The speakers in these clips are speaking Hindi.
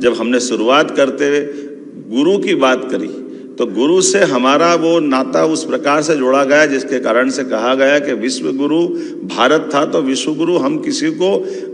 जब हमने शुरुआत करते हुए गुरु की बात करी तो गुरु से हमारा वो नाता उस प्रकार से जोड़ा गया जिसके कारण से कहा गया कि विश्व गुरु भारत था तो विश्व गुरु हम किसी को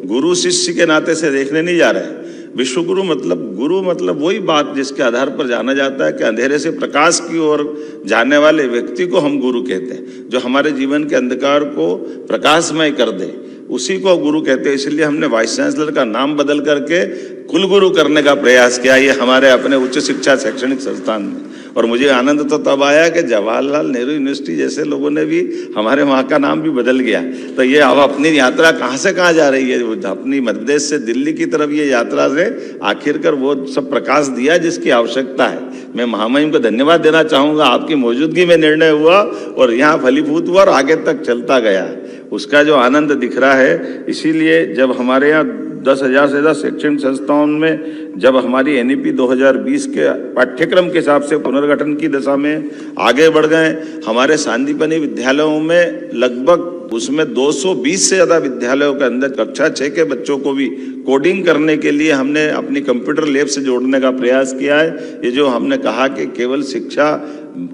गुरु शिष्य के नाते से देखने नहीं जा रहे। विश्व गुरु मतलब वही बात जिसके आधार पर जाना जाता है कि अंधेरे से प्रकाश की ओर जाने वाले व्यक्ति को हम गुरु कहते हैं, जो हमारे जीवन के अंधकार को प्रकाशमय कर दे, उसी को गुरु कहते हैं। इसलिए हमने वाइस चांसलर का नाम बदल करके कुलगुरु करने का प्रयास किया, ये हमारे अपने उच्च शिक्षा शैक्षणिक संस्थान में। और मुझे आनंद तो तब आया कि जवाहरलाल नेहरू यूनिवर्सिटी जैसे लोगों ने भी हमारे वहाँ का नाम भी बदल गया। तो ये अब अपनी यात्रा कहाँ से कहाँ जा रही है, अपनी मध्य प्रदेश से दिल्ली की तरफ ये यात्रा से आखिरकार वो सब प्रकाश दिया जिसकी आवश्यकता है। मैं महामहिम को धन्यवाद देना चाहूँगा, आपकी मौजूदगी में निर्णय हुआ और यहाँ फलीभूत हुआ और आगे तक चलता गया, उसका जो आनंद दिख रहा है। इसीलिए जब हमारे यहाँ 10,000 से ज़्यादा शैक्षणिक संस्थाओं में जब हमारी NEP 2020 के पाठ्यक्रम के हिसाब से पुनर्गठन की दिशा में आगे बढ़ गए, हमारे सांदीपनि विद्यालयों में लगभग उसमें 220 से ज़्यादा विद्यालयों के अंदर कक्षा 6 के बच्चों को भी कोडिंग करने के लिए हमने अपनी कंप्यूटर लैब से जोड़ने का प्रयास किया है। ये जो हमने कहा कि केवल शिक्षा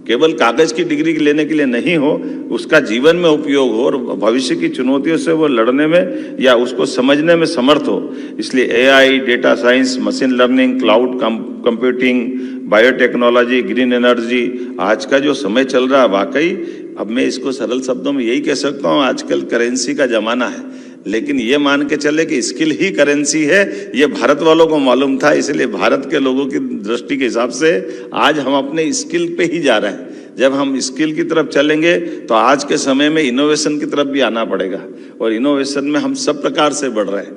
केवल कागज की डिग्री लेने के लिए नहीं हो, उसका जीवन में उपयोग हो और भविष्य की चुनौतियों से वो लड़ने में या उसको समझने में समर्थ हो। इसलिए AI, data science, machine learning, cloud computing, biotechnology, green energy, आज का जो समय चल रहा है वाकई, अब मैं इसको सरल शब्दों में यही कह सकता हूँ, आजकल करेंसी का जमाना है, लेकिन ये मान के चले कि स्किल ही करेंसी है, ये भारत वालों को मालूम था। इसलिए भारत के लोगों की दृष्टि के हिसाब से आज हम अपने स्किल पे ही जा रहे हैं। जब हम स्किल की तरफ चलेंगे तो आज के समय में इनोवेशन की तरफ भी आना पड़ेगा और इनोवेशन में हम सब प्रकार से बढ़ रहे हैं।